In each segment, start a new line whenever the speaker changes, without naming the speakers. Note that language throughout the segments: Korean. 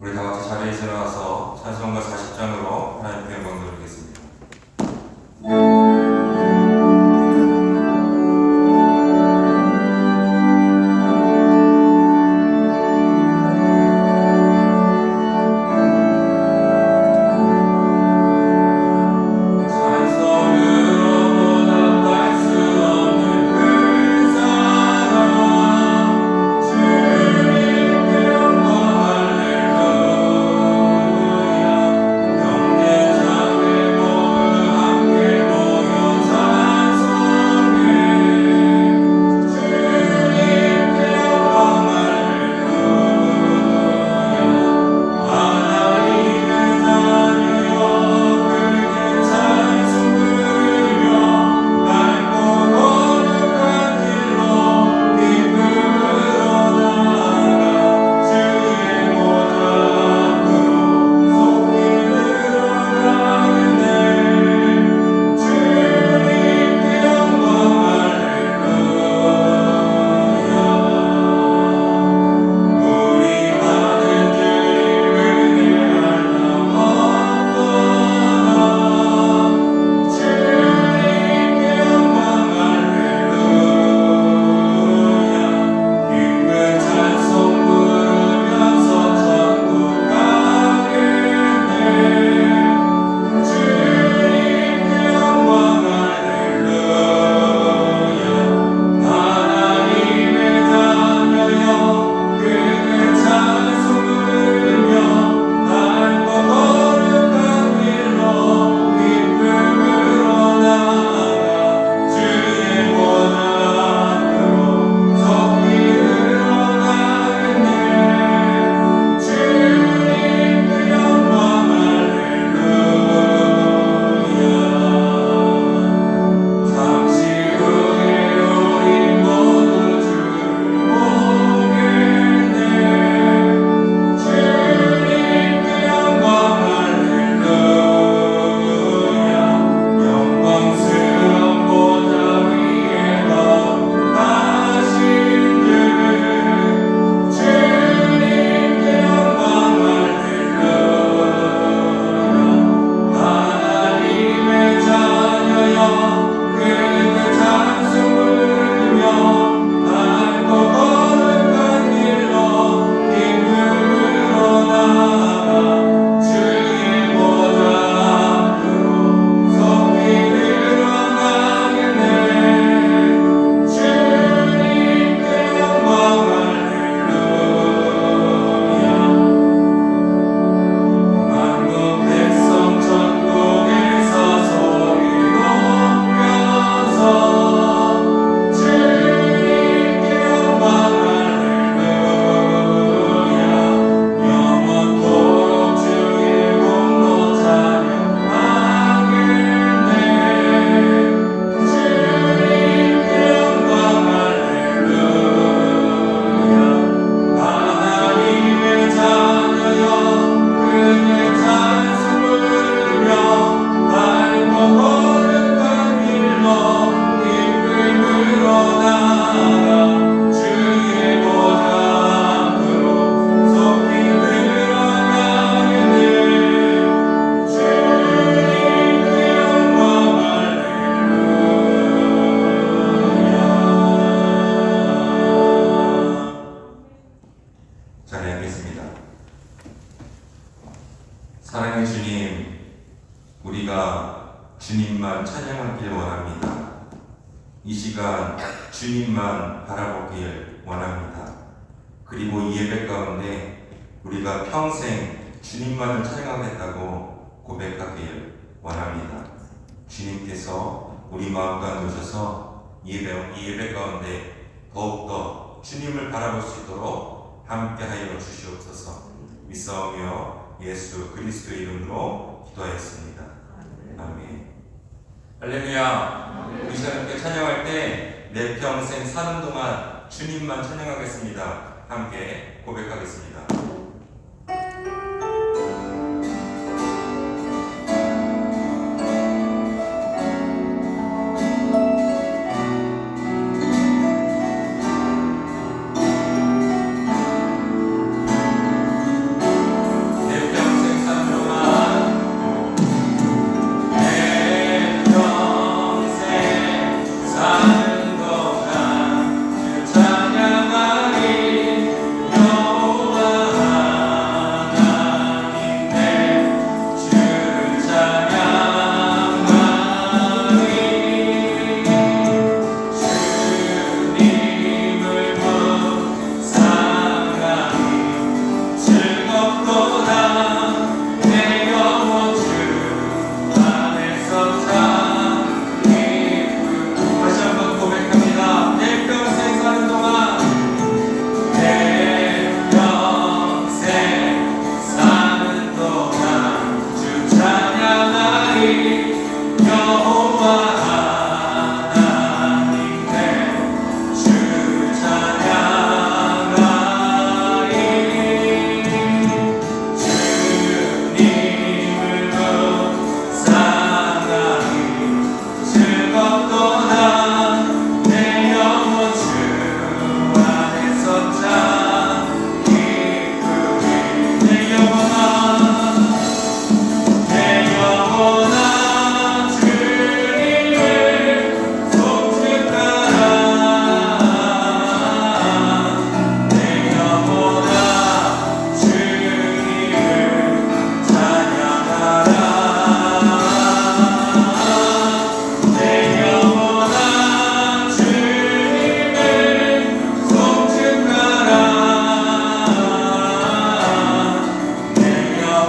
우리 다 같이 자리에서 일어나서 찬송가 40장으로 하나님께 영광 돌리겠습니다. 사랑의 주님, 우리가 주님만 찬양하길 원합니다. 이 시간 주님만 바라보길 원합니다. 그리고 이 예배 가운데 우리가 평생 주님만을 찬양하겠다고 고백하길 원합니다. 주님께서 우리 마음 가운데 오셔서 이 예배 가운데 더욱더 주님을 바라볼 수 있도록 함께하여 주시옵소서. 믿사오며 예수 그리스도의 이름으로 기도하였습니다. 아멘. 할렐루야. 우리 하나님께 찬양할 때 내 평생 사는 동안 주님만 찬양하겠습니다. 함께 고백하겠습니다.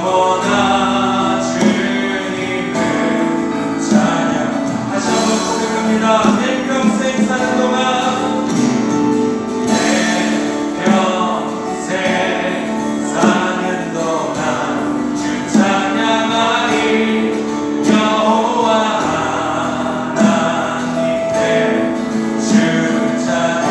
영원한 주님을 찬양. 다시 한번 고백합니다. 내 평생 사는 동안, 내 평생 사는 동안 주 찬양하리. 여호와 하나님 주 찬양하리.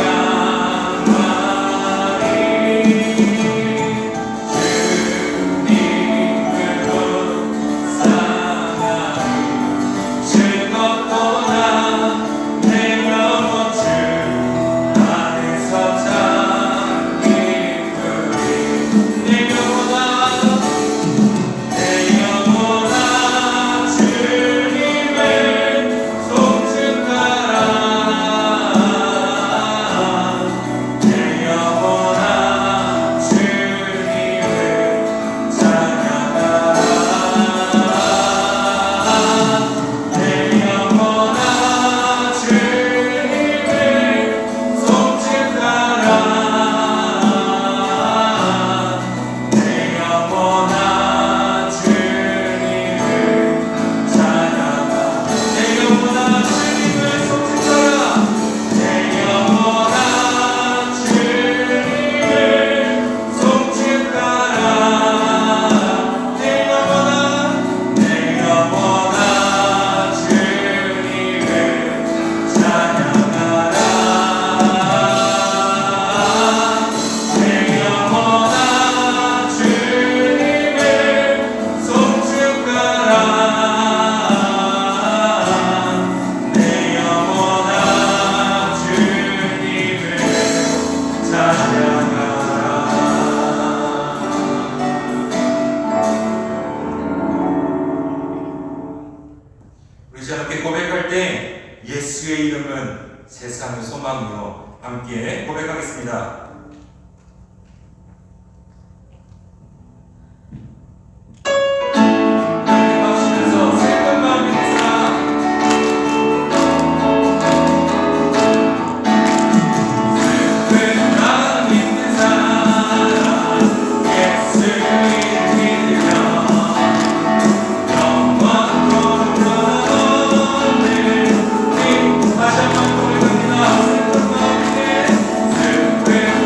고백할 때 예수의 이름은 세상의 소망이요. 함께 고백하겠습니다.
We're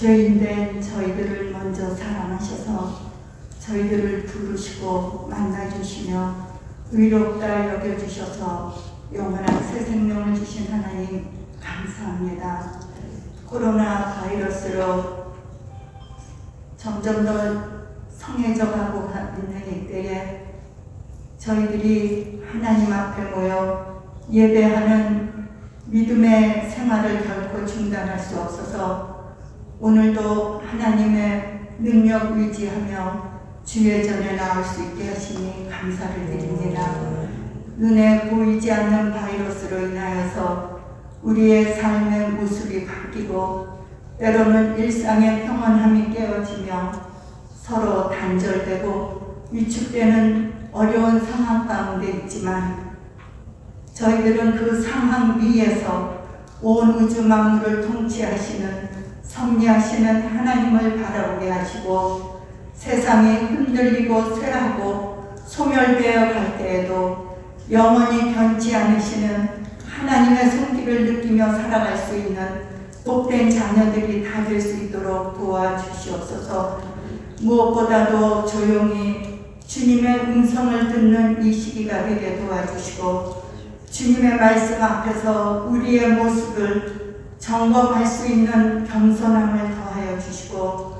죄인된 저희들을 먼저 사랑하셔서 저희들을 부르시고 만나주시며 의롭다 여겨주셔서 영원한 새 생명을 주신 하나님 감사합니다. 코로나 바이러스로 점점 더 성해져가고 있는 이때에 저희들이 하나님 앞에 모여 예배하는 믿음의 생활을 결코 중단할 수 없어서 오늘도 하나님의 능력 의지하며 주의 전에 나올 수 있게 하시니 감사를 드립니다. 눈에 보이지 않는 바이러스로 인하여서 우리의 삶의 모습이 바뀌고 때로는 일상의 평온함이 깨어지며 서로 단절되고 위축되는 어려운 상황 가운데 있지만 저희들은 그 상황 위에서 온 우주 만물을 통치하시는 섭리하시는 하나님을 바라보게 하시고 세상이 흔들리고 쇠하고 소멸되어 갈 때에도 영원히 변치 않으시는 하나님의 손길을 느끼며 살아갈 수 있는 복된 자녀들이 다 될 수 있도록 도와주시옵소서. 무엇보다도 조용히 주님의 음성을 듣는 이 시기가 되게 도와주시고 주님의 말씀 앞에서 우리의 모습을 점검할 수 있는 겸손함을 더하여 주시고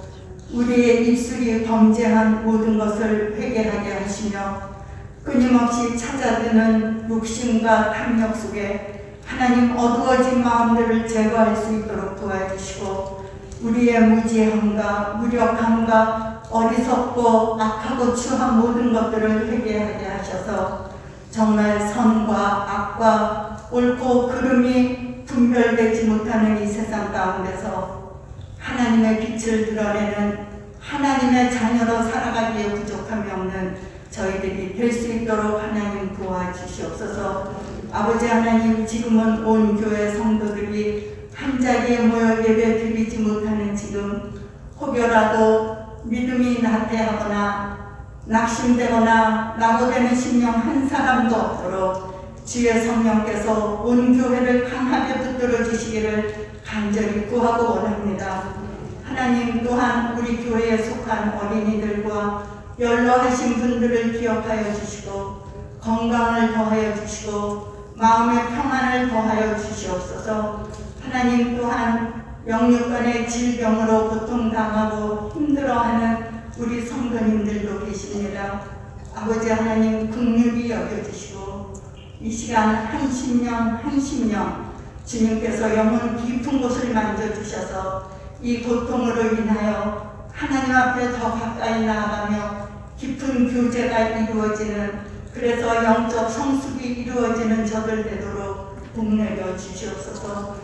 우리의 입술이 범죄한 모든 것을 회개하게 하시며 끊임없이 찾아드는 욕심과 탐욕 속에 하나님 어두워진 마음들을 제거할 수 있도록 도와주시고 우리의 무지함과 무력함과 어리석고 악하고 추한 모든 것들을 회개하게 하셔서 정말 선과 악과 옳고 그름이 분별되지 못하는 이 세상 가운데서 하나님의 빛을 드러내는 하나님의 자녀로 살아가기에 부족함이 없는 저희들이 될 수 있도록 하나님 도와주시옵소서. 아버지 하나님, 지금은 온 교회 성도들이 한 자리에 모여 예배 드리지 못하는 지금 혹여라도 믿음이 나태하거나 낙심되거나 낙오되는 심령 한 사람도 없도록 주의 성령께서 온 교회를 강하게 붙들어 주시기를 간절히 구하고 원합니다. 하나님 또한 우리 교회에 속한 어린이들과 연로하신 분들을 기억하여 주시고 건강을 더하여 주시고 마음의 평안을 더하여 주시옵소서. 하나님 또한 영육간의 질병으로 고통당하고 힘들어하는 우리 성도님들도 계십니다. 아버지 하나님 긍휼히 여겨주시고 이 시간 한 심령 주님께서 영혼 깊은 곳을 만져주셔서 이 고통으로 인하여 하나님 앞에 더 가까이 나아가며 깊은 교제가 이루어지는, 그래서 영적 성숙이 이루어지는 저들 되도록 복내려 주시옵소서.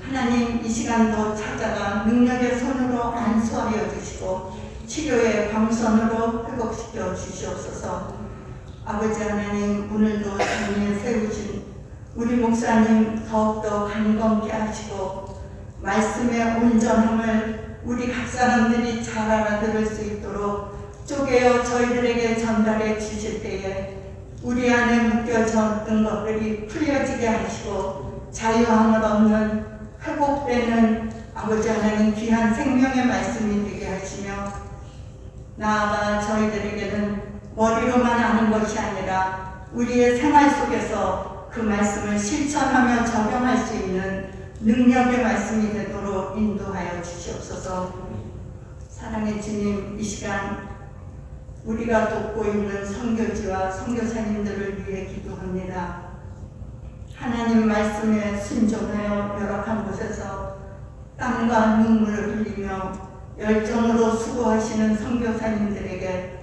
하나님 이 시간도 찾아가 능력의 손으로 안수하여 주시고 치료의 광선으로 회복시켜 주시옵소서. 아버지 하나님, 오늘도 장미에 세우신 우리 목사님 더욱더 강건케 하시고 말씀의 온전함을 우리 각 사람들이 잘 알아들을 수 있도록 쪼개어 저희들에게 전달해 주실 때에 우리 안에 묶여졌던 것들이 풀려지게 하시고 자유함을 얻는 회복되는 아버지 하나님 귀한 생명의 말씀이 되게 하시며 나아가 저희들에게는 머리로만 아는 것이 아니라 우리의 생활 속에서 그 말씀을 실천하며 적용할 수 있는 능력의 말씀이 되도록 인도하여 주시옵소서. 사랑의 주님, 이 시간 우리가 돕고 있는 선교지와 선교사님들을 위해 기도합니다. 하나님 말씀에 순종하여 열악한 곳에서 땀과 눈물을 흘리며 열정으로 수고하시는 선교사님들에게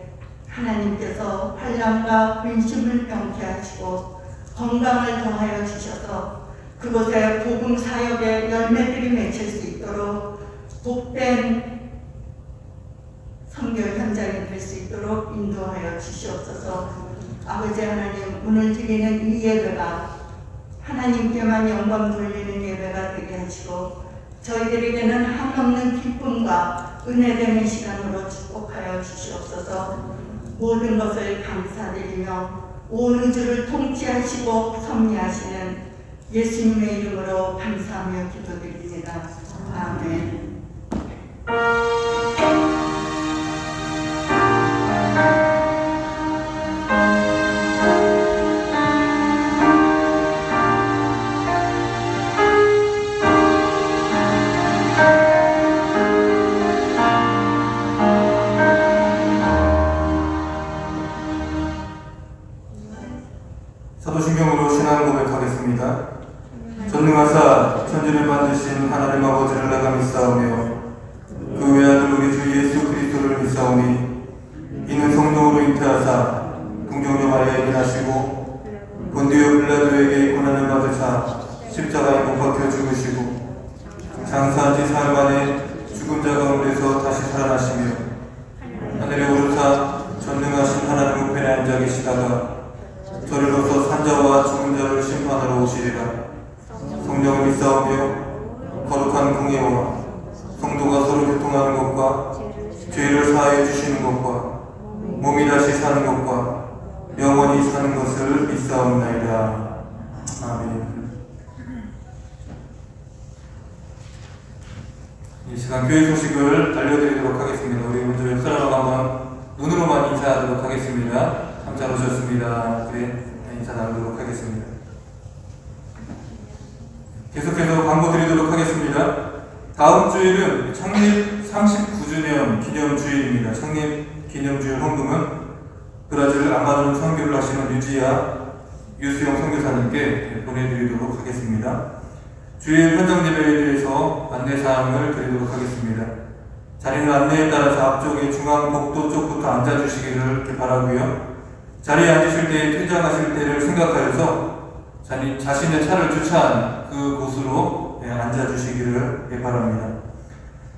하나님께서 환난과 근심을 병케 하시고 건강을 더하여 주셔서 그곳에 복음 사역의 열매들이 맺힐 수 있도록 복된 선교 현장이 될 수 있도록 인도하여 주시옵소서. 아버지 하나님, 오늘 드리는 이 예배가 하나님께만 영광 돌리는 예배가 되게 하시고 저희들에게는 한없는 기쁨과 은혜되는 시간으로 축복하여 주시옵소서. 모든 것을 감사드리며 온 우주를 통치하시고 섭리하시는 예수님의 이름으로 감사하며 기도드립니다. 아멘.
시간 교회 소식을 알려드리도록 하겠습니다. 우리 먼저 옆 사람하고 한번 눈으로만 인사하도록 하겠습니다. 참 잘 오셨습니다. 네, 인사 나누도록 하겠습니다. 계속해서 광고 드리도록 하겠습니다. 다음 주일은 창립 39주년 기념 주일입니다. 창립 기념 주일 헌금은 브라질 아마존 선교를 하시는 유수영 선교사님께 보내드리도록 하겠습니다. 주일 현장 예배에 대해서 안내사항을 드리도록 하겠습니다. 자리는 안내에 따라서 앞쪽에 중앙 복도 쪽부터 앉아주시기를 바라고요. 자리에 앉으실 때 퇴장하실 때를 생각하여서 자신의 차를 주차한 그 곳으로 앉아주시기를 바랍니다.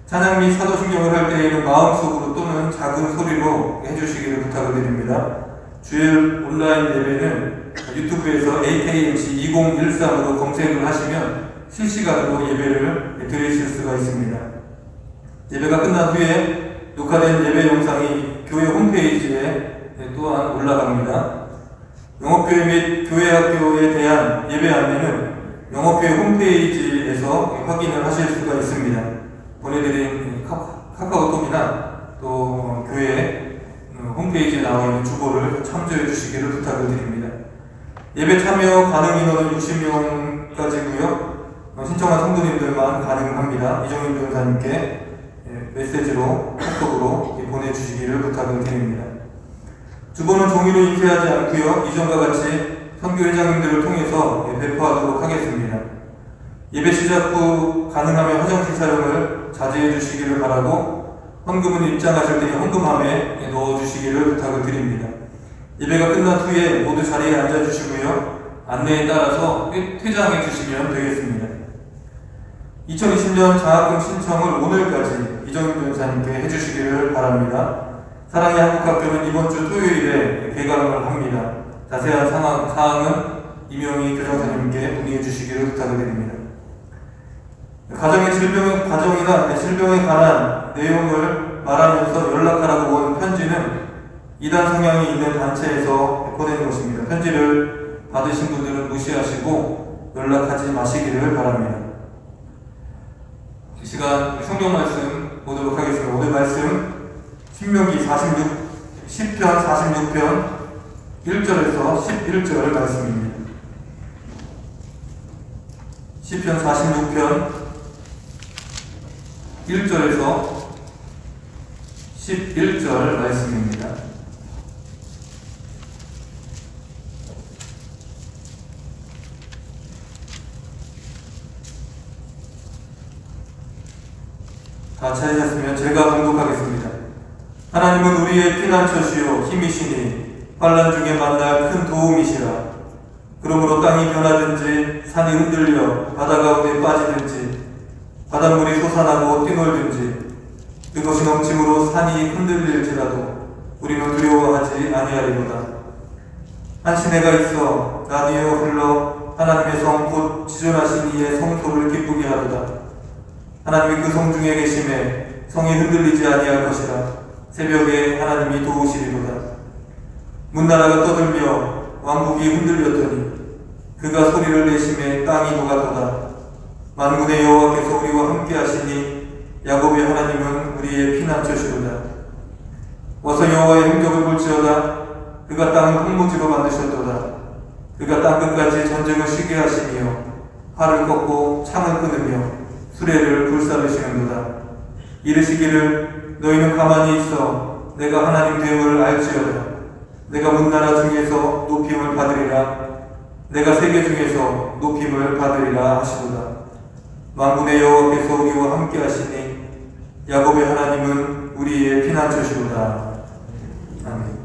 찬양 및 사도신경을 할 때에는 마음속으로 또는 작은 소리로 해주시기를 부탁을 드립니다. 주일 온라인 예배는 유튜브에서 AKMC 2013으로 검색을 하시면 실시간으로 예배를 드리실 수가 있습니다. 예배가 끝난 후에 녹화된 예배 영상이 교회 홈페이지에 또한 올라갑니다. 영업교회 및 교회학교에 대한 예배 안내는 영업교회 홈페이지에서 확인을 하실 수가 있습니다. 보내드린 카카오톡이나 또 교회 홈페이지에 나와 있는 주보를 참조해 주시기를 부탁을 드립니다. 예배 참여 가능 인원은 60명까지고요. 신청한 성도님들만 가능합니다. 이정윤 변호사님께 메시지로 카톡으로 보내주시기를 부탁을 드립니다. 주보는 종이로 인쇄하지 않고요. 이전과 같이 선교회장님들을 통해서 배포하도록 하겠습니다. 예배 시작 후 가능하면 화장실 사용을 자제해 주시기를 바라고 헌금은 입장하실 때 헌금함에 넣어주시기를 부탁을 드립니다. 예배가 끝난 후에 모두 자리에 앉아주시고요. 안내에 따라서 퇴장해 주시면 되겠습니다. 2020년 장학금 신청을 오늘까지 이정윤 변호사님께 해주시기를 바랍니다. 사랑의 한국학교는 이번 주 토요일에 개강을 합니다. 자세한 사항은 이명희 교장선생님께 문의해 주시기를 부탁을 드립니다. 가정의 질병에 관한 내용을 말하면서 연락하라고 온 편지는 이단 성향이 있는 단체에서 보내는 것입니다. 편지를 받으신 분들은 무시하시고 연락하지 마시기를 바랍니다. 이 시간 성경 말씀 보도록 하겠습니다. 오늘 말씀 신명기 10편 46편 1절에서 11절 말씀입니다. 10편 46편 1절에서 11절 말씀입니다. 다 찾으셨으면 제가 봉독하겠습니다. 하나님은 우리의 피난처시요 힘이시니 환난 중에 만날 큰 도움이시라. 그러므로 땅이 변하든지 산이 흔들려 바다 가운데 빠지든지 바닷물이 솟아나고 뛰놀든지 그것이 넘침으로 산이 흔들릴지라도 우리는 두려워하지 아니하리로다. 한 시내가 있어 나뉘어 흘러 하나님의 성 곧 지존하신 이의 성소를 기쁘게 하도다. 하나님이 그 성 중에 계심에 성이 흔들리지 아니할 것이라. 새벽에 하나님이 도우시리로다. 문나라가 떠들며 왕국이 흔들렸더니 그가 소리를 내심에 땅이 녹았도다. 만군의 여호와께서 우리와 함께 하시니 야곱의 하나님은 우리의 피난처시로다. 와서 여호와의 행적을 볼지어다. 그가 땅을 황무지로 만드셨도다. 그가 땅끝까지 전쟁을 쉬게 하시며 활을 꺾고 창을 끊으며 수레를 불사르시는도다. 이르시기를 너희는 가만히 있어 내가 하나님 됨을 알지어다. 내가 문나라 중에서 높임을 받으리라. 내가 세계 중에서 높임을 받으리라 하시도다. 만군의 여호와께서 우리와 함께 하시니 야곱의 하나님은 우리의 피난처시로다. 아멘.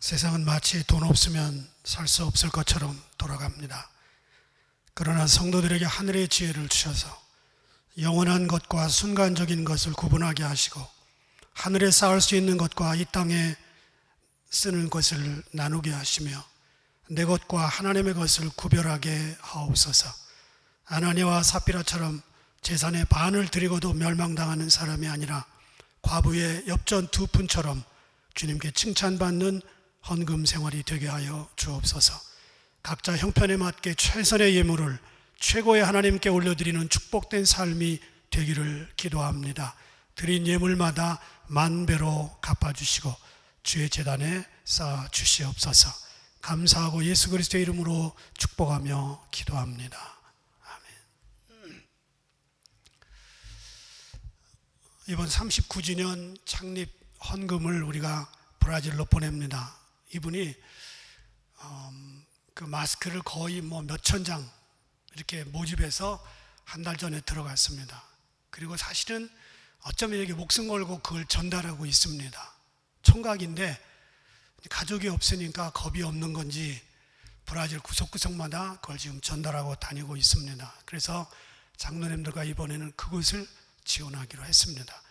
세상은 마치 돈 없으면 살 수 없을 것처럼 돌아갑니다. 그러나 성도들에게 하늘의 지혜를 주셔서 영원한 것과 순간적인 것을 구분하게 하시고 하늘에 쌓을 수 있는 것과 이 땅에 쓰는 것을 나누게 하시며 내 것과 하나님의 것을 구별하게 하옵소서. 아나니아와 삽비라처럼 재산의 반을 드리고도 멸망당하는 사람이 아니라 과부의 엽전 2푼처럼 주님께 칭찬받는 헌금 생활이 되게 하여 주옵소서. 각자 형편에 맞게 최선의 예물을 최고의 하나님께 올려드리는 축복된 삶이 되기를 기도합니다. 드린 예물마다 만배로 갚아주시고 주의 제단에 쌓아 주시옵소서. 감사하고 예수 그리스도의 이름으로 축복하며 기도합니다. 아멘. 이번 39주년 창립 헌금을 우리가 브라질로 보냅니다. 이분이 그 마스크를 거의 몇천 장 이렇게 모집해서 한 달 전에 들어갔습니다. 그리고 사실은 어쩌면 여기 목숨 걸고 그걸 전달하고 있습니다. 총각인데 가족이 없으니까 겁이 없는 건지 브라질 구석구석마다 그걸 지금 전달하고 다니고 있습니다. 그래서 장로님들과 이번에는 그곳을 지원하기로 했습니다.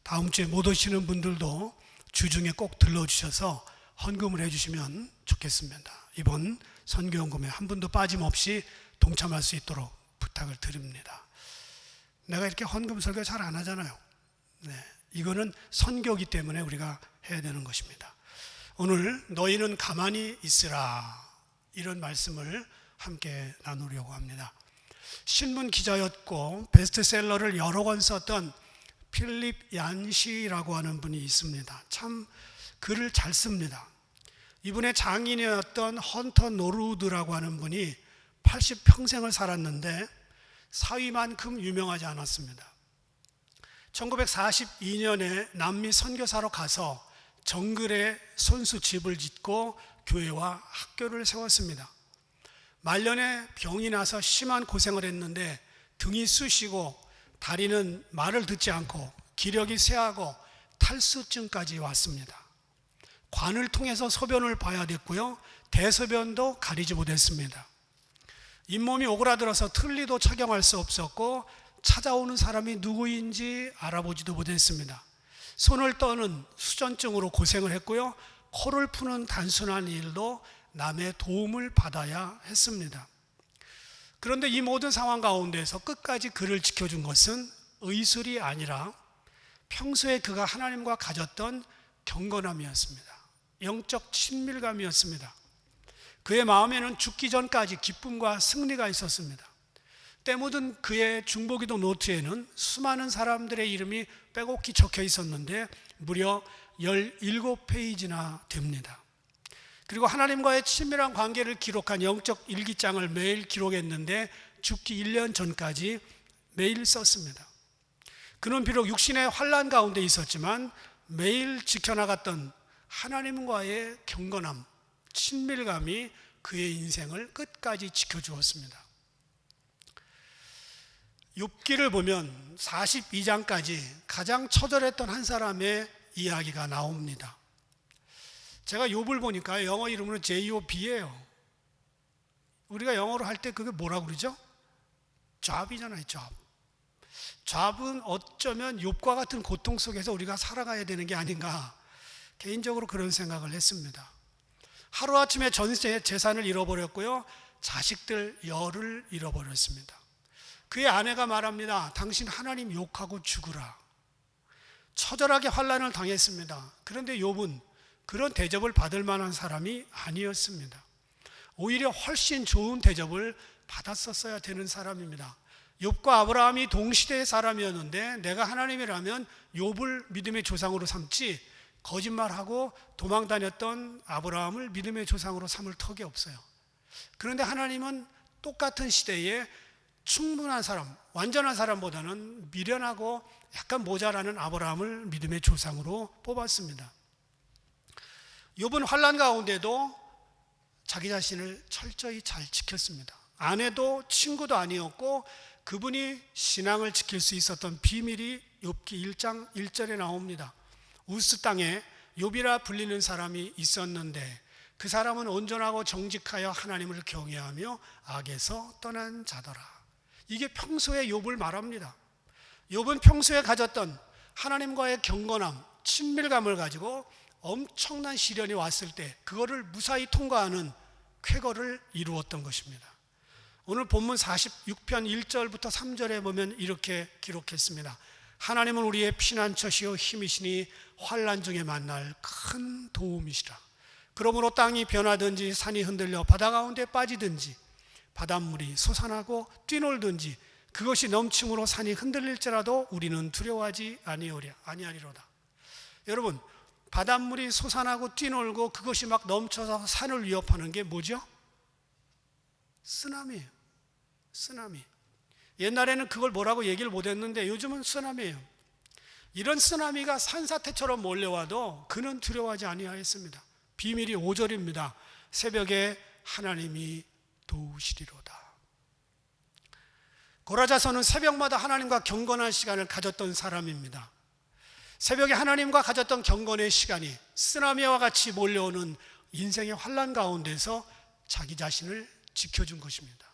다음 주에 못 오시는 분들도 주중에 꼭 들러주셔서 헌금을 해주시면 좋겠습니다. 이번 선교헌금에 한 분도 빠짐없이 동참할 수 있도록 부탁을 드립니다. 내가 이렇게 헌금 설교 잘 안 하잖아요. 이거는 선교이기 때문에 우리가 해야 되는 것입니다. 오늘 너희는 가만히 있으라, 이런 말씀을 함께 나누려고 합니다. 신문 기자였고 베스트셀러를 여러 권 썼던 필립 얀시라고 하는 분이 있습니다. 참 글을 잘 씁니다. 이분의 장인이었던 헌터 노루드라고 하는 분이 80평생을 살았는데 사위만큼 유명하지 않았습니다. 1942년에 남미 선교사로 가서 정글에 손수 집을 짓고 교회와 학교를 세웠습니다. 말년에 병이 나서 심한 고생을 했는데 등이 쑤시고 다리는 말을 듣지 않고 기력이 쇠하고 탈수증까지 왔습니다. 관을 통해서 소변을 봐야 됐고요, 대소변도 가리지 못했습니다. 잇몸이 오그라들어서 틀니도 착용할 수 없었고 찾아오는 사람이 누구인지 알아보지도 못했습니다. 손을 떠는 수전증으로 고생을 했고요, 코를 푸는 단순한 일도 남의 도움을 받아야 했습니다. 그런데 이 모든 상황 가운데서 끝까지 그를 지켜준 것은 의술이 아니라 평소에 그가 하나님과 가졌던 경건함이었습니다. 영적 친밀감이었습니다. 그의 마음에는 죽기 전까지 기쁨과 승리가 있었습니다. 때 묻은 그의 중보기도 노트에는 수많은 사람들의 이름이 빼곡히 적혀 있었는데 무려 17페이지나 됩니다. 그리고 하나님과의 친밀한 관계를 기록한 영적 일기장을 매일 기록했는데 죽기 1년 전까지 매일 썼습니다. 그는 비록 육신의 환난 가운데 있었지만 매일 지켜나갔던 하나님과의 경건함, 친밀감이 그의 인생을 끝까지 지켜주었습니다. 욥기를 보면 42장까지 가장 처절했던 한 사람의 이야기가 나옵니다. 제가 욥을 보니까 영어 이름으로 JOB예요. 우리가 영어로 할 때 그게 뭐라고 그러죠? job이잖아요, job. job은 어쩌면 욥과 같은 고통 속에서 우리가 살아가야 되는 게 아닌가, 개인적으로 그런 생각을 했습니다. 하루아침에 전 재산을 잃어버렸고요, 자식들 열을 잃어버렸습니다. 그의 아내가 말합니다. 당신 하나님 욕하고 죽으라. 처절하게 환난을 당했습니다. 그런데 욥은 그런 대접을 받을 만한 사람이 아니었습니다. 오히려 훨씬 좋은 대접을 받았었어야 되는 사람입니다. 욥과 아브라함이 동시대의 사람이었는데 내가 하나님이라면 욥을 믿음의 조상으로 삼지 거짓말하고 도망다녔던 아브라함을 믿음의 조상으로 삼을 턱이 없어요. 그런데 하나님은 똑같은 시대에 충분한 사람, 완전한 사람보다는 미련하고 약간 모자라는 아브라함을 믿음의 조상으로 뽑았습니다. 욥은 환난 가운데도 자기 자신을 철저히 잘 지켰습니다. 아내도 친구도 아니었고 그분이 신앙을 지킬 수 있었던 비밀이 욥기 1장 1절에 나옵니다. 우스 땅에 욥이라 불리는 사람이 있었는데 그 사람은 온전하고 정직하여 하나님을 경외하며 악에서 떠난 자더라. 이게 평소에 욥을 말합니다. 욥은 평소에 가졌던 하나님과의 경건함, 친밀감을 가지고 엄청난 시련이 왔을 때 그거를 무사히 통과하는 쾌거를 이루었던 것입니다. 오늘 본문 46편 1절부터 3절에 보면 이렇게 기록했습니다. 하나님은 우리의 피난처시요 힘이시니 환난 중에 만날 큰 도움이시라. 그러므로 땅이 변하든지 산이 흔들려 바다 가운데 빠지든지 바닷물이 솟아나고 뛰놀든지 그것이 넘침으로 산이 흔들릴지라도 우리는 두려워하지 아니하리로다. 여러분, 바닷물이 솟아나고 뛰놀고 그것이 막 넘쳐서 산을 위협하는 게 뭐죠? 쓰나미예요. 쓰나미. 옛날에는 그걸 뭐라고 얘기를 못했는데 요즘은 쓰나미예요. 이런 쓰나미가 산사태처럼 몰려와도 그는 두려워하지 아니하였습니다. 비밀이 5절입니다. 새벽에 하나님이 도우시리로다. 고라자손은 새벽마다 하나님과 경건한 시간을 가졌던 사람입니다. 새벽에 하나님과 가졌던 경건의 시간이 쓰나미와 같이 몰려오는 인생의 환난 가운데서 자기 자신을 지켜준 것입니다.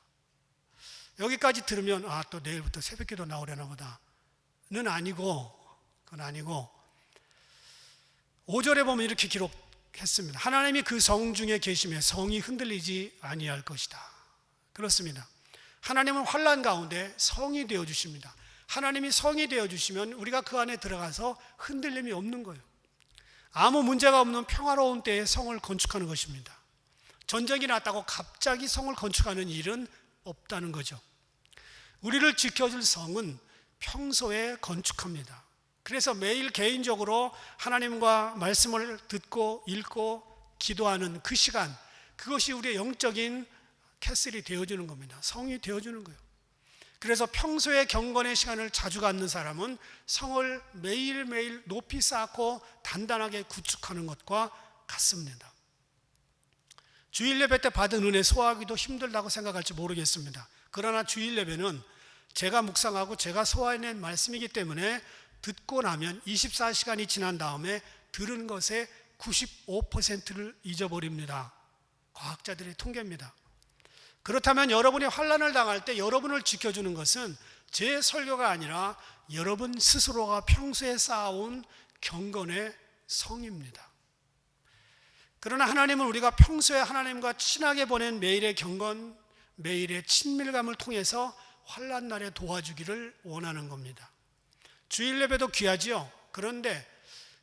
여기까지 들으면 또 내일부터 새벽기도 나오려나 보다는 아니고, 그건 아니고 5절에 보면 이렇게 기록했습니다. 하나님이 그 성 중에 계시며 성이 흔들리지 아니할 것이다. 그렇습니다. 하나님은 환난 가운데 성이 되어주십니다. 하나님이 성이 되어주시면 우리가 그 안에 들어가서 흔들림이 없는 거예요. 아무 문제가 없는 평화로운 때에 성을 건축하는 것입니다. 전쟁이 났다고 갑자기 성을 건축하는 일은 없다는 거죠. 우리를 지켜줄 성은 평소에 건축합니다. 그래서 매일 개인적으로 하나님과 말씀을 듣고 읽고 기도하는 그 시간, 그것이 우리의 영적인 캐슬이 되어주는 겁니다. 성이 되어주는 거예요. 그래서 평소에 경건의 시간을 자주 갖는 사람은 성을 매일매일 높이 쌓고 단단하게 구축하는 것과 같습니다. 주일 예배 때 받은 은혜 소화하기도 힘들다고 생각할지 모르겠습니다. 그러나 주일 예배는 제가 묵상하고 제가 소화해낸 말씀이기 때문에 듣고 나면 24시간이 지난 다음에 들은 것의 95%를 잊어버립니다. 과학자들의 통계입니다. 그렇다면 여러분이 환난을 당할 때 여러분을 지켜주는 것은 제 설교가 아니라 여러분 스스로가 평소에 쌓아온 경건의 성입니다. 그러나 하나님은 우리가 평소에 하나님과 친하게 보낸 매일의 경건, 매일의 친밀감을 통해서 환난 날에 도와주기를 원하는 겁니다. 주일 예배도 귀하지요. 그런데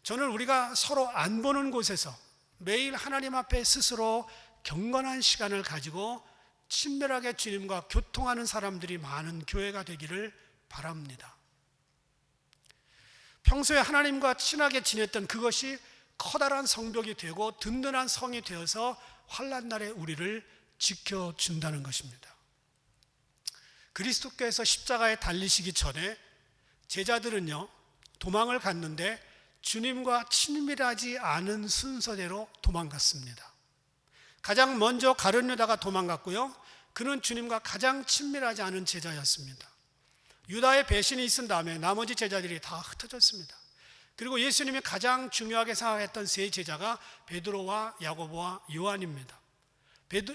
저는 우리가 서로 안 보는 곳에서 매일 하나님 앞에 스스로 경건한 시간을 가지고 친밀하게 주님과 교통하는 사람들이 많은 교회가 되기를 바랍니다. 평소에 하나님과 친하게 지냈던 그것이 커다란 성벽이 되고 든든한 성이 되어서 환난 날에 우리를 지켜준다는 것입니다. 그리스도께서 십자가에 달리시기 전에 제자들은요, 도망을 갔는데 주님과 친밀하지 않은 순서대로 도망갔습니다. 가장 먼저 가룟 유다가 도망갔고요, 그는 주님과 가장 친밀하지 않은 제자였습니다. 유다의 배신이 있은 다음에 나머지 제자들이 다 흩어졌습니다. 그리고 예수님이 가장 중요하게 생각했던 세 제자가 베드로와 야고보와 요한입니다.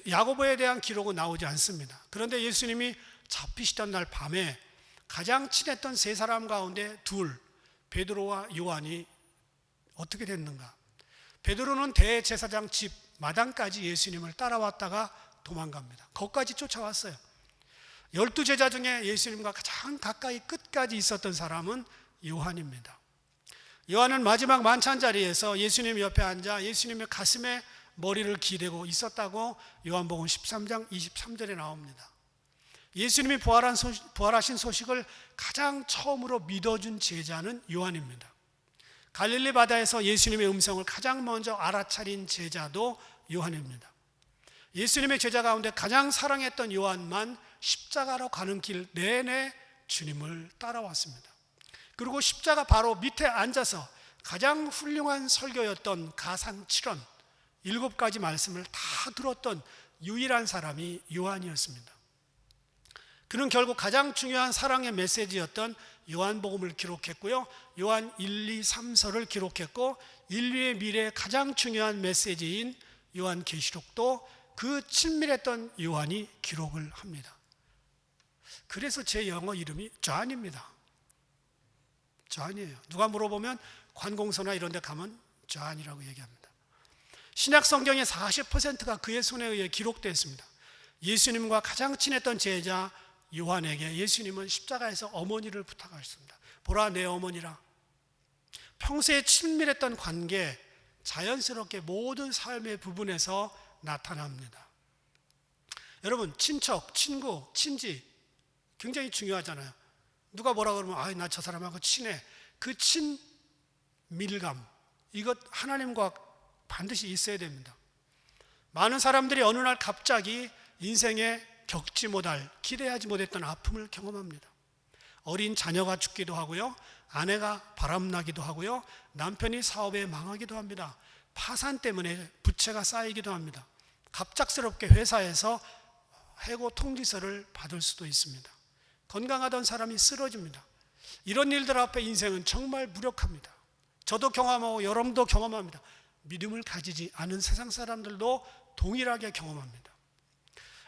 야고보에 대한 기록은 나오지 않습니다. 그런데 예수님이 잡히시던 날 밤에 가장 친했던 세 사람 가운데 둘, 베드로와 요한이 어떻게 됐는가? 베드로는 대제사장 집 마당까지 예수님을 따라왔다가 도망갑니다. 거기까지 쫓아왔어요. 12제자 중에 예수님과 가장 가까이 끝까지 있었던 사람은 요한입니다. 요한은 마지막 만찬 자리에서 예수님 옆에 앉아 예수님의 가슴에 머리를 기대고 있었다고 요한복음 13장 23절에 나옵니다. 예수님이 부활하신 소식을 가장 처음으로 믿어준 제자는 요한입니다. 갈릴리 바다에서 예수님의 음성을 가장 먼저 알아차린 제자도 요한입니다. 예수님의 제자 가운데 가장 사랑했던 요한만 십자가로 가는 길 내내 주님을 따라왔습니다. 그리고 십자가 바로 밑에 앉아서 가장 훌륭한 설교였던 가상 7원 7가지 말씀을 다 들었던 유일한 사람이 요한이었습니다. 그는 결국 가장 중요한 사랑의 메시지였던 요한복음을 기록했고요, 요한 1, 2, 3서를 기록했고 인류의 미래의 가장 중요한 메시지인 요한계시록도 그 친밀했던 요한이 기록을 합니다. 그래서 제 영어 이름이 존입니다. 존이에요. 누가 물어보면 관공서나 이런 데 가면 존이라고 얘기합니다. 신약 성경의 40%가 그의 손에 의해 기록되어 있습니다. 예수님과 가장 친했던 제자 요한에게 예수님은 십자가에서 어머니를 부탁하셨습니다. 보라 내 어머니라. 평소에 친밀했던 관계, 자연스럽게 모든 삶의 부분에서 나타납니다. 여러분, 친척, 친구, 친지 굉장히 중요하잖아요. 누가 뭐라 그러면 나 저 사람하고 친해. 그 친밀감, 이것 하나님과 반드시 있어야 됩니다. 많은 사람들이 어느 날 갑자기 인생에 겪지 못할, 기대하지 못했던 아픔을 경험합니다. 어린 자녀가 죽기도 하고요, 아내가 바람나기도 하고요, 남편이 사업에 망하기도 합니다. 파산 때문에 부채가 쌓이기도 합니다. 갑작스럽게 회사에서 해고 통지서를 받을 수도 있습니다. 건강하던 사람이 쓰러집니다. 이런 일들 앞에 인생은 정말 무력합니다. 저도 경험하고 여러분도 경험합니다. 믿음을 가지지 않은 세상 사람들도 동일하게 경험합니다.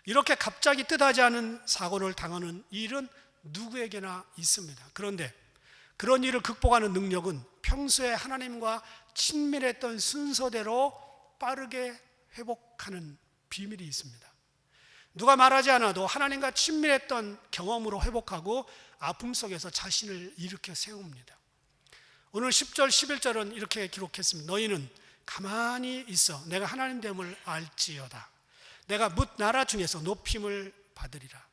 이렇게 갑자기 뜻하지 않은 사고를 당하는 일은 누구에게나 있습니다. 그런데 그런 일을 극복하는 능력은 평소에 하나님과 친밀했던 순서대로 빠르게 회복하는 비밀이 있습니다. 누가 말하지 않아도 하나님과 친밀했던 경험으로 회복하고 아픔 속에서 자신을 일으켜 세웁니다. 오늘 10절, 11절은 이렇게 기록했습니다. 너희는 가만히 있어 내가 하나님됨을 알지어다. 내가 뭇 나라 중에서 높임을 받으리라.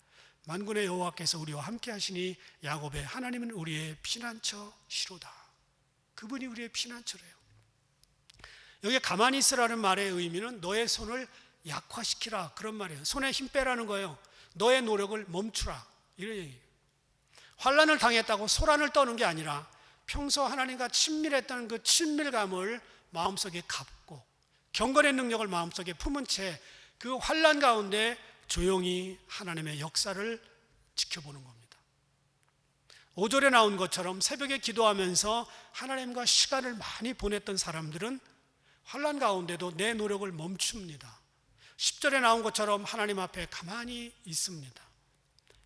만군의 여호와께서 우리와 함께 하시니 야곱의 하나님은 우리의 피난처시로다. 그분이 우리의 피난처래요. 여기 가만히 있으라는 말의 의미는 너의 손을 약화시키라, 그런 말이에요. 손에 힘 빼라는 거예요. 너의 노력을 멈추라, 이런 얘기예요. 환난을 당했다고 소란을 떠는 게 아니라 평소 하나님과 친밀했던 그 친밀감을 마음속에 갖고 경건의 능력을 마음속에 품은 채 그 환난 가운데 조용히 하나님의 역사를 지켜보는 겁니다. 5절에 나온 것처럼 새벽에 기도하면서 하나님과 시간을 많이 보냈던 사람들은 환난 가운데도 내 노력을 멈춥니다. 10절에 나온 것처럼 하나님 앞에 가만히 있습니다.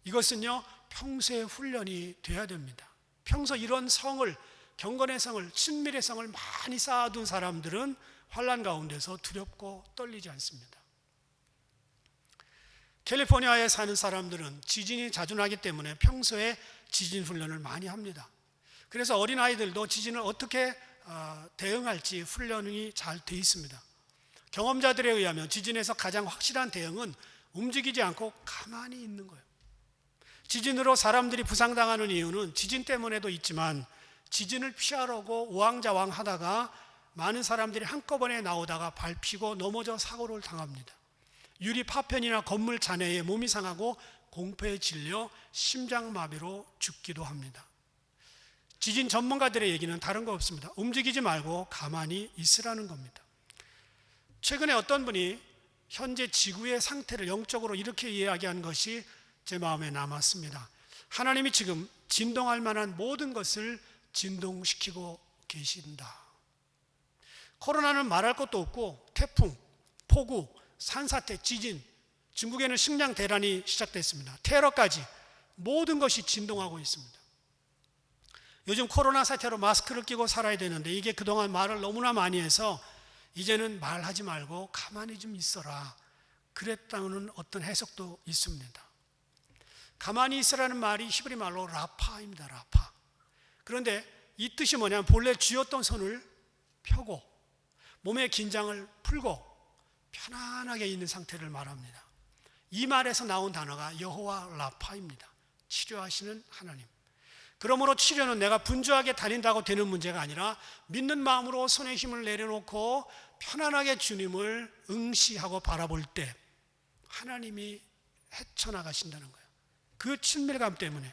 이것은요, 평소의 훈련이 돼야 됩니다. 평소 이런 성을, 경건의 성을, 친밀의 성을 많이 쌓아둔 사람들은 환난 가운데서 두렵고 떨리지 않습니다. 캘리포니아에 사는 사람들은 지진이 자주 나기 때문에 평소에 지진 훈련을 많이 합니다. 그래서 어린아이들도 지진을 어떻게 대응할지 훈련이 잘 돼 있습니다. 경험자들에 의하면 지진에서 가장 확실한 대응은 움직이지 않고 가만히 있는 거예요. 지진으로 사람들이 부상당하는 이유는 지진 때문에도 있지만 지진을 피하려고 우왕좌왕 하다가 많은 사람들이 한꺼번에 나오다가 밟히고 넘어져 사고를 당합니다. 유리 파편이나 건물 잔해에 몸이 상하고 공포에 질려 심장마비로 죽기도 합니다. 지진 전문가들의 얘기는 다른 거 없습니다. 움직이지 말고 가만히 있으라는 겁니다. 최근에 어떤 분이 현재 지구의 상태를 영적으로 이렇게 이야기한 것이 제 마음에 남았습니다. 하나님이 지금 진동할 만한 모든 것을 진동시키고 계신다. 코로나는 말할 것도 없고 태풍, 폭우, 산사태, 지진, 중국에는 식량 대란이 시작됐습니다. 테러까지 모든 것이 진동하고 있습니다. 요즘 코로나 사태로 마스크를 끼고 살아야 되는데 이게 그동안 말을 너무나 많이 해서 이제는 말하지 말고 가만히 좀 있어라, 그랬다는 어떤 해석도 있습니다. 가만히 있으라는 말이 히브리 말로 라파입니다. 라파. 그런데 이 뜻이 뭐냐면 본래 쥐었던 손을 펴고 몸의 긴장을 풀고 편안하게 있는 상태를 말합니다. 이 말에서 나온 단어가 여호와 라파입니다. 치료하시는 하나님. 그러므로 치료는 내가 분주하게 다닌다고 되는 문제가 아니라 믿는 마음으로 손에 힘을 내려놓고 편안하게 주님을 응시하고 바라볼 때 하나님이 헤쳐나가신다는 거예요. 그 친밀감 때문에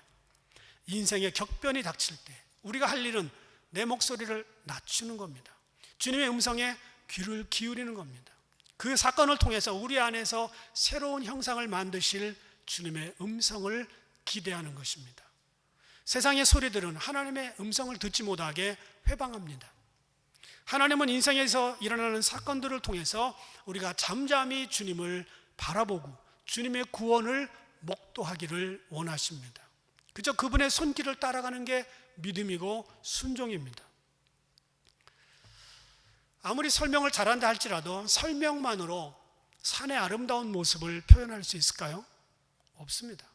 인생의 격변이 닥칠 때 우리가 할 일은 내 목소리를 낮추는 겁니다. 주님의 음성에 귀를 기울이는 겁니다. 그 사건을 통해서 우리 안에서 새로운 형상을 만드실 주님의 음성을 기대하는 것입니다. 세상의 소리들은 하나님의 음성을 듣지 못하게 회방합니다. 하나님은 인생에서 일어나는 사건들을 통해서 우리가 잠잠히 주님을 바라보고 주님의 구원을 목도하기를 원하십니다. 그저 그분의 손길을 따라가는 게 믿음이고 순종입니다. 아무리 설명을 잘한다 할지라도 설명만으로 산의 아름다운 모습을 표현할 수 있을까요? 없습니다.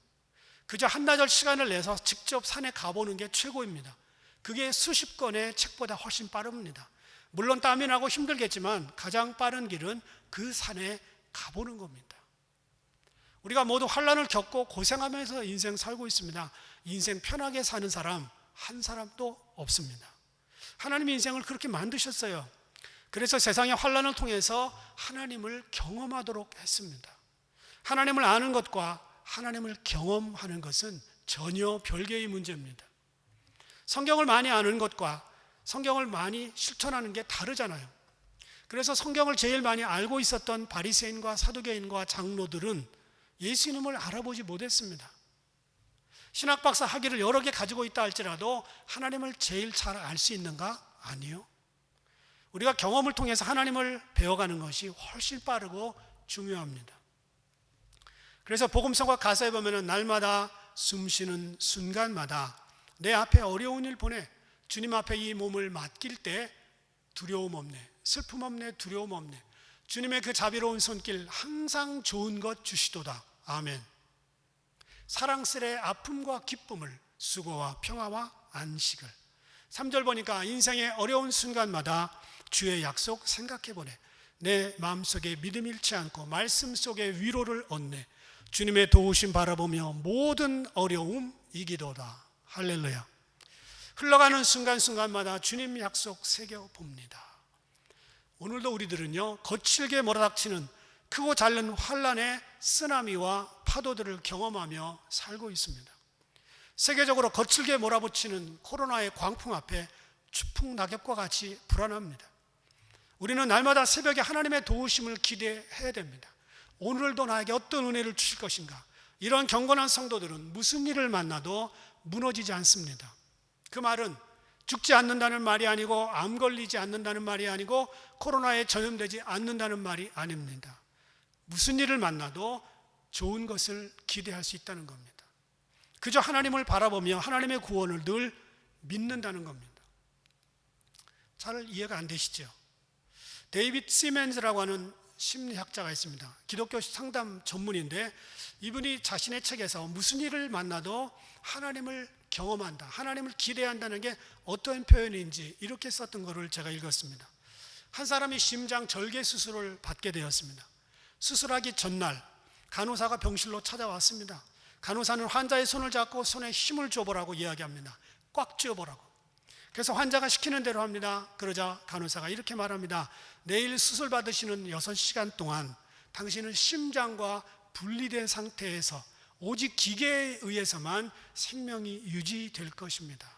그저 한나절 시간을 내서 직접 산에 가보는 게 최고입니다. 그게 수십 권의 책보다 훨씬 빠릅니다. 물론 땀이 나고 힘들겠지만 가장 빠른 길은 그 산에 가보는 겁니다. 우리가 모두 환난을 겪고 고생하면서 인생 살고 있습니다. 인생 편하게 사는 사람 한 사람도 없습니다. 하나님이 인생을 그렇게 만드셨어요. 그래서 세상의 환난을 통해서 하나님을 경험하도록 했습니다. 하나님을 아는 것과 하나님을 경험하는 것은 전혀 별개의 문제입니다. 성경을 많이 아는 것과 성경을 많이 실천하는 게 다르잖아요. 그래서 성경을 제일 많이 알고 있었던 바리새인과 사두개인과 장로들은 예수님을 알아보지 못했습니다. 신학박사 학위를 여러 개 가지고 있다 할지라도 하나님을 제일 잘 알 수 있는가? 아니요. 우리가 경험을 통해서 하나님을 배워가는 것이 훨씬 빠르고 중요합니다. 그래서 복음서가 가사에 보면 날마다 숨쉬는 순간마다 내 앞에 어려운 일 보내 주님 앞에 이 몸을 맡길 때 두려움 없네, 슬픔 없네, 두려움 없네. 주님의 그 자비로운 손길 항상 좋은 것 주시도다. 아멘. 사랑스레 아픔과 기쁨을, 수고와 평화와 안식을. 3절 보니까 인생의 어려운 순간마다 주의 약속 생각해보네. 내 마음속에 믿음 잃지 않고 말씀 속에 위로를 얻네. 주님의 도우심 바라보며 모든 어려움 이기도다. 할렐루야. 흘러가는 순간순간마다 주님 약속 새겨봅니다. 오늘도 우리들은요, 거칠게 몰아닥치는 크고 작은 환란의 쓰나미와 파도들을 경험하며 살고 있습니다. 세계적으로 거칠게 몰아붙이는 코로나의 광풍 앞에 추풍 낙엽과 같이 불안합니다. 우리는 날마다 새벽에 하나님의 도우심을 기대해야 됩니다. 오늘도 나에게 어떤 은혜를 주실 것인가? 이런 경건한 성도들은 무슨 일을 만나도 무너지지 않습니다. 그 말은 죽지 않는다는 말이 아니고 암 걸리지 않는다는 말이 아니고 코로나에 전염되지 않는다는 말이 아닙니다. 무슨 일을 만나도 좋은 것을 기대할 수 있다는 겁니다. 그저 하나님을 바라보며 하나님의 구원을 늘 믿는다는 겁니다. 잘 이해가 안 되시죠? 데이비드 시멘즈라고 하는 심리학자가 있습니다. 기독교 상담 전문인데 이분이 자신의 책에서 무슨 일을 만나도 하나님을 경험한다, 하나님을 기대한다는 게 어떤 표현인지 이렇게 썼던 것을 제가 읽었습니다. 한 사람이 심장 절개 수술을 받게 되었습니다. 수술하기 전날 간호사가 병실로 찾아왔습니다. 간호사는 환자의 손을 잡고 손에 힘을 줘보라고 이야기합니다. 꽉 쥐어보라고. 그래서 환자가 시키는 대로 합니다. 그러자 간호사가 이렇게 말합니다. 내일 수술 받으시는 6시간 동안 당신은 심장과 분리된 상태에서 오직 기계에 의해서만 생명이 유지될 것입니다.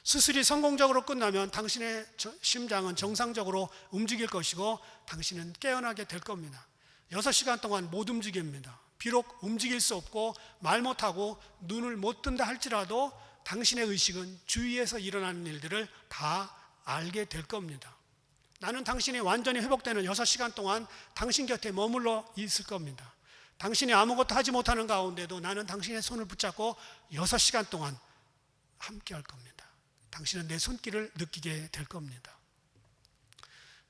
수술이 성공적으로 끝나면 당신의 심장은 정상적으로 움직일 것이고 당신은 깨어나게 될 겁니다. 6시간 동안 못 움직입니다. 비록 움직일 수 없고 말 못하고 눈을 못 뜬다 할지라도 당신의 의식은 주위에서 일어나는 일들을 다 알게 될 겁니다. 나는 당신이 완전히 회복되는 6시간 동안 당신 곁에 머물러 있을 겁니다. 당신이 아무것도 하지 못하는 가운데도 나는 당신의 손을 붙잡고 6시간 동안 함께 할 겁니다. 당신은 내 손길을 느끼게 될 겁니다.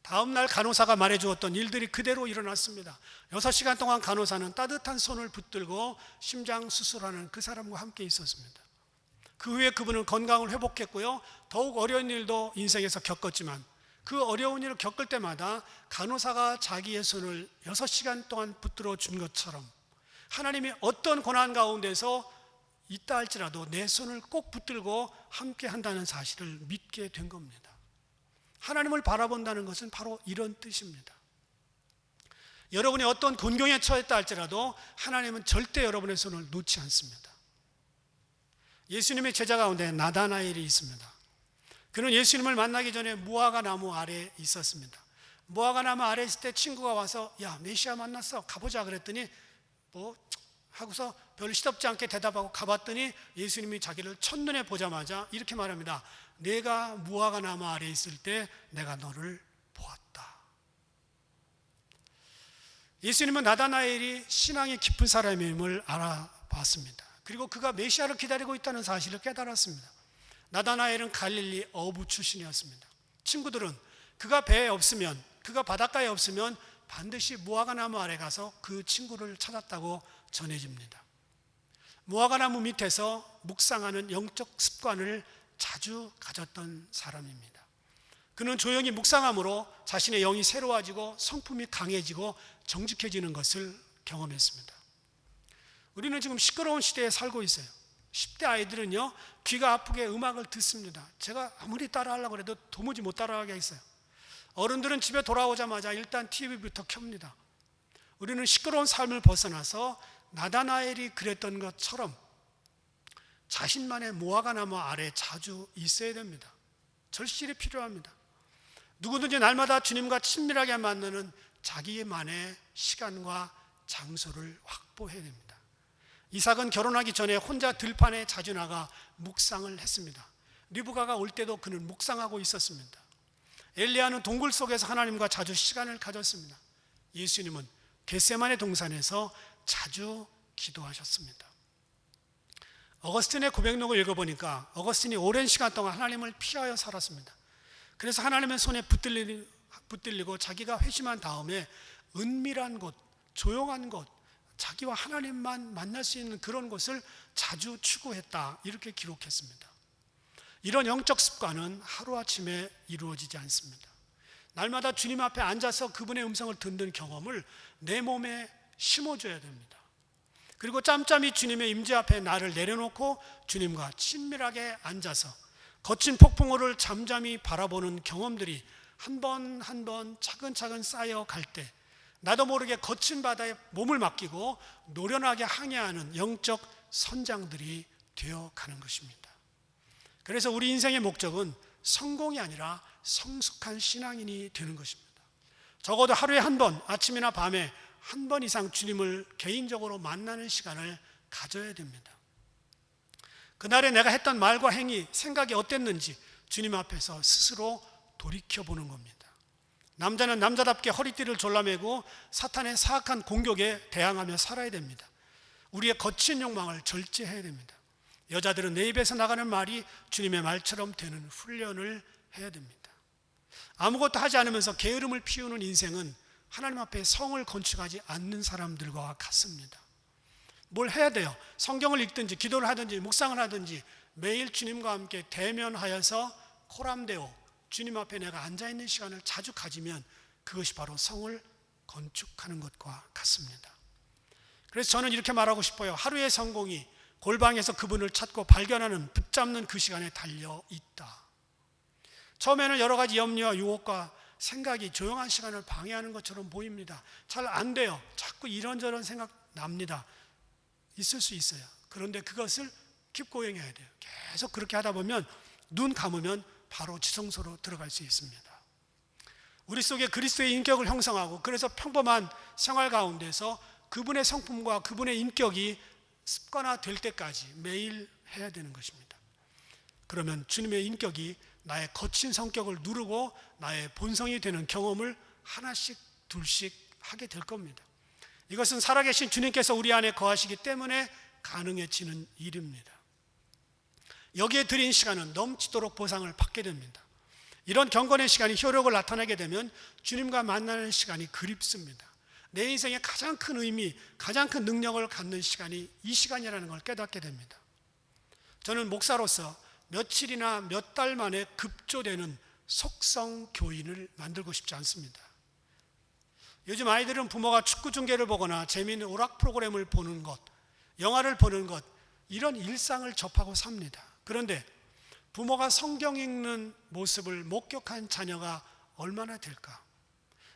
다음 날 간호사가 말해주었던 일들이 그대로 일어났습니다. 6시간 동안 간호사는 따뜻한 손을 붙들고 심장 수술하는 그 사람과 함께 있었습니다. 그 후에 그분은 건강을 회복했고요. 더욱 어려운 일도 인생에서 겪었지만 그 어려운 일을 겪을 때마다 간호사가 자기의 손을 6시간 동안 붙들어 준 것처럼 하나님이 어떤 고난 가운데서 있다 할지라도 내 손을 꼭 붙들고 함께 한다는 사실을 믿게 된 겁니다. 하나님을 바라본다는 것은 바로 이런 뜻입니다. 여러분이 어떤 곤경에 처했다 할지라도 하나님은 절대 여러분의 손을 놓지 않습니다. 예수님의 제자 가운데 나다나엘이 있습니다. 그는 예수님을 만나기 전에 무화과 나무 아래에 있었습니다. 무화과 나무 아래에 있을 때 친구가 와서 야 메시아 만났어 가보자 그랬더니 뭐 하고서 별로 시덥지 않게 대답하고 가봤더니 예수님이 자기를 첫눈에 보자마자 이렇게 말합니다. 내가 무화과 나무 아래에 있을 때 내가 너를 보았다. 예수님은 나다나엘이 신앙이 깊은 사람임을 알아봤습니다. 그리고 그가 메시아를 기다리고 있다는 사실을 깨달았습니다. 나다나엘은 갈릴리 어부 출신이었습니다. 친구들은 그가 배에 없으면, 그가 바닷가에 없으면 반드시 무화과 나무 아래 가서 그 친구를 찾았다고 전해집니다. 무화과 나무 밑에서 묵상하는 영적 습관을 자주 가졌던 사람입니다. 그는 조용히 묵상함으로 자신의 영이 새로워지고 성품이 강해지고 정직해지는 것을 경험했습니다. 우리는 지금 시끄러운 시대에 살고 있어요. 10대 아이들은요, 귀가 아프게 음악을 듣습니다. 제가 아무리 따라하려고 해도 도무지 못 따라하게 있어요. 어른들은 집에 돌아오자마자 일단 TV부터 켭니다. 우리는 시끄러운 삶을 벗어나서 나다나엘이 그랬던 것처럼 자신만의 무화과 나무 아래 자주 있어야 됩니다. 절실히 필요합니다. 누구든지 날마다 주님과 친밀하게 만나는 자기만의 시간과 장소를 확보해야 됩니다. 이삭은 결혼하기 전에 혼자 들판에 자주 나가 묵상을 했습니다. 리브가가 올 때도 그는 묵상하고 있었습니다. 엘리야는 동굴 속에서 하나님과 자주 시간을 가졌습니다. 예수님은 겟세마네 동산에서 자주 기도하셨습니다. 어거스틴의 고백록을 읽어보니까 어거스틴이 오랜 시간 동안 하나님을 피하여 살았습니다. 그래서 하나님의 손에 붙들리고 자기가 회심한 다음에 은밀한 곳, 조용한 곳, 자기와 하나님만 만날 수 있는 그런 곳을 자주 추구했다, 이렇게 기록했습니다. 이런 영적 습관은 하루아침에 이루어지지 않습니다. 날마다 주님 앞에 앉아서 그분의 음성을 듣는 경험을 내 몸에 심어줘야 됩니다. 그리고 짬짬이 주님의 임재 앞에 나를 내려놓고 주님과 친밀하게 앉아서 거친 폭풍우를 잠잠히 바라보는 경험들이 한 번 한 번 차근차근 쌓여갈 때 나도 모르게 거친 바다에 몸을 맡기고 노련하게 항해하는 영적 선장들이 되어가는 것입니다. 그래서 우리 인생의 목적은 성공이 아니라 성숙한 신앙인이 되는 것입니다. 적어도 하루에 한 번, 아침이나 밤에 한 번 이상 주님을 개인적으로 만나는 시간을 가져야 됩니다. 그날에 내가 했던 말과 행위, 생각이 어땠는지 주님 앞에서 스스로 돌이켜보는 겁니다. 남자는 남자답게 허리띠를 졸라매고 사탄의 사악한 공격에 대항하며 살아야 됩니다. 우리의 거친 욕망을 절제해야 됩니다. 여자들은 내 입에서 나가는 말이 주님의 말처럼 되는 훈련을 해야 됩니다. 아무것도 하지 않으면서 게으름을 피우는 인생은 하나님 앞에 성을 건축하지 않는 사람들과 같습니다. 뭘 해야 돼요? 성경을 읽든지 기도를 하든지 묵상을 하든지 매일 주님과 함께 대면하여서 코람데오, 주님 앞에 내가 앉아있는 시간을 자주 가지면 그것이 바로 성을 건축하는 것과 같습니다. 그래서 저는 이렇게 말하고 싶어요. 하루의 성공이 골방에서 그분을 찾고 발견하는, 붙잡는 그 시간에 달려있다. 처음에는 여러 가지 염려와 유혹과 생각이 조용한 시간을 방해하는 것처럼 보입니다. 잘 안 돼요. 자꾸 이런저런 생각 납니다. 있을 수 있어요. 그런데 그것을 킵고행해야 돼요. 계속 그렇게 하다 보면 눈 감으면 바로 지성소로 들어갈 수 있습니다. 우리 속에 그리스도의 인격을 형성하고 그래서 평범한 생활 가운데서 그분의 성품과 그분의 인격이 습관화될 때까지 매일 해야 되는 것입니다. 그러면 주님의 인격이 나의 거친 성격을 누르고 나의 본성이 되는 경험을 하나씩 둘씩 하게 될 겁니다. 이것은 살아계신 주님께서 우리 안에 거하시기 때문에 가능해지는 일입니다. 여기에 드린 시간은 넘치도록 보상을 받게 됩니다. 이런 경건의 시간이 효력을 나타내게 되면 주님과 만나는 시간이 그립습니다. 내 인생의 가장 큰 의미, 가장 큰 능력을 갖는 시간이 이 시간이라는 걸 깨닫게 됩니다. 저는 목사로서 며칠이나 몇 달 만에 급조되는 속성 교인을 만들고 싶지 않습니다. 요즘 아이들은 부모가 축구 중계를 보거나 재미있는 오락 프로그램을 보는 것, 영화를 보는 것, 이런 일상을 접하고 삽니다. 그런데 부모가 성경 읽는 모습을 목격한 자녀가 얼마나 될까?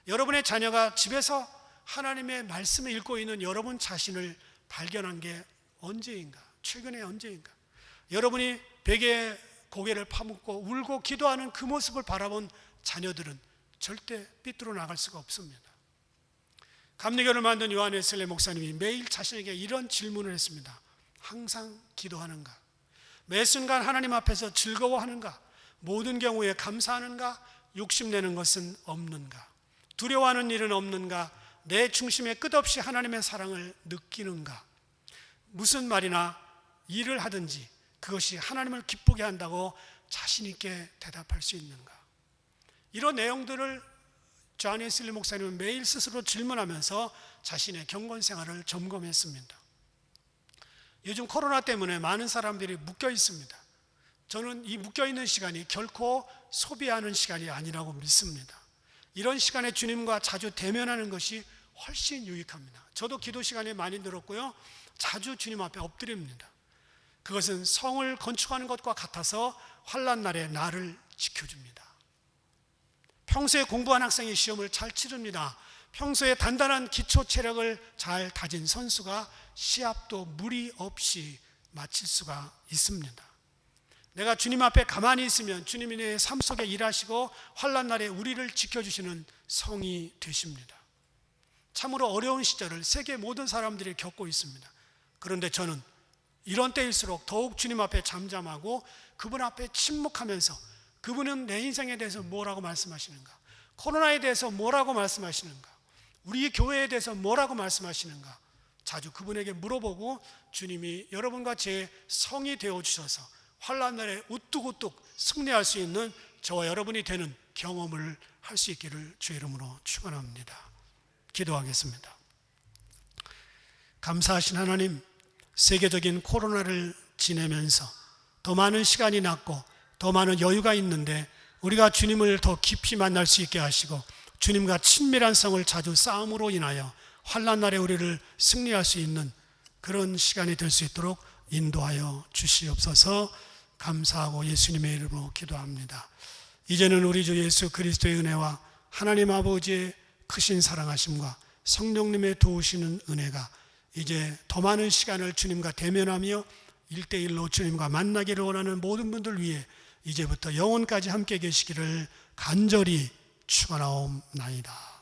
여러분의 자녀가 집에서 하나님의 말씀을 읽고 있는 여러분 자신을 발견한 게 언제인가? 최근에 언제인가? 여러분이 베개에 고개를 파묻고 울고 기도하는 그 모습을 바라본 자녀들은 절대 삐뚤어 나갈 수가 없습니다. 감리교를 만든 요한 웨슬레 목사님이 매일 자신에게 이런 질문을 했습니다. 항상 기도하는가? 매 순간 하나님 앞에서 즐거워하는가? 모든 경우에 감사하는가? 욕심내는 것은 없는가? 두려워하는 일은 없는가? 내 중심에 끝없이 하나님의 사랑을 느끼는가? 무슨 말이나 일을 하든지 그것이 하나님을 기쁘게 한다고 자신 있게 대답할 수 있는가? 이런 내용들을 존 웨슬리 목사님은 매일 스스로 질문하면서 자신의 경건 생활을 점검했습니다. 요즘 코로나 때문에 많은 사람들이 묶여 있습니다. 저는 이 묶여 있는 시간이 결코 소비하는 시간이 아니라고 믿습니다. 이런 시간에 주님과 자주 대면하는 것이 훨씬 유익합니다. 저도 기도 시간에 많이 늘었고요. 자주 주님 앞에 엎드립니다. 그것은 성을 건축하는 것과 같아서 환난 날에 나를 지켜줍니다. 평소에 공부한 학생이 시험을 잘 치릅니다. 평소에 단단한 기초 체력을 잘 다진 선수가 시합도 무리 없이 마칠 수가 있습니다. 내가 주님 앞에 가만히 있으면 주님이 내 삶 속에 일하시고 환난 날에 우리를 지켜주시는 성이 되십니다. 참으로 어려운 시절을 세계 모든 사람들이 겪고 있습니다. 그런데 저는 이런 때일수록 더욱 주님 앞에 잠잠하고 그분 앞에 침묵하면서 그분은 내 인생에 대해서 뭐라고 말씀하시는가? 코로나에 대해서 뭐라고 말씀하시는가? 우리 교회에 대해서 뭐라고 말씀하시는가? 자주 그분에게 물어보고 주님이 여러분과 제 성이 되어주셔서 환난 날에 우뚝우뚝 승리할 수 있는 저와 여러분이 되는 경험을 할 수 있기를 주의 이름으로 축원합니다. 기도하겠습니다. 감사하신 하나님, 세계적인 코로나를 지내면서 더 많은 시간이 났고 더 많은 여유가 있는데 우리가 주님을 더 깊이 만날 수 있게 하시고 주님과 친밀한 성을 자주 쌓음으로 인하여 환난 날에 우리를 승리할 수 있는 그런 시간이 될 수 있도록 인도하여 주시옵소서. 감사하고 예수님의 이름으로 기도합니다. 이제는 우리 주 예수 그리스도의 은혜와 하나님 아버지의 크신 사랑하심과 성령님의 도우시는 은혜가 이제 더 많은 시간을 주님과 대면하며 1대1로 주님과 만나기를 원하는 모든 분들 위해 이제부터 영원까지 함께 계시기를 간절히 축원하옵나이다.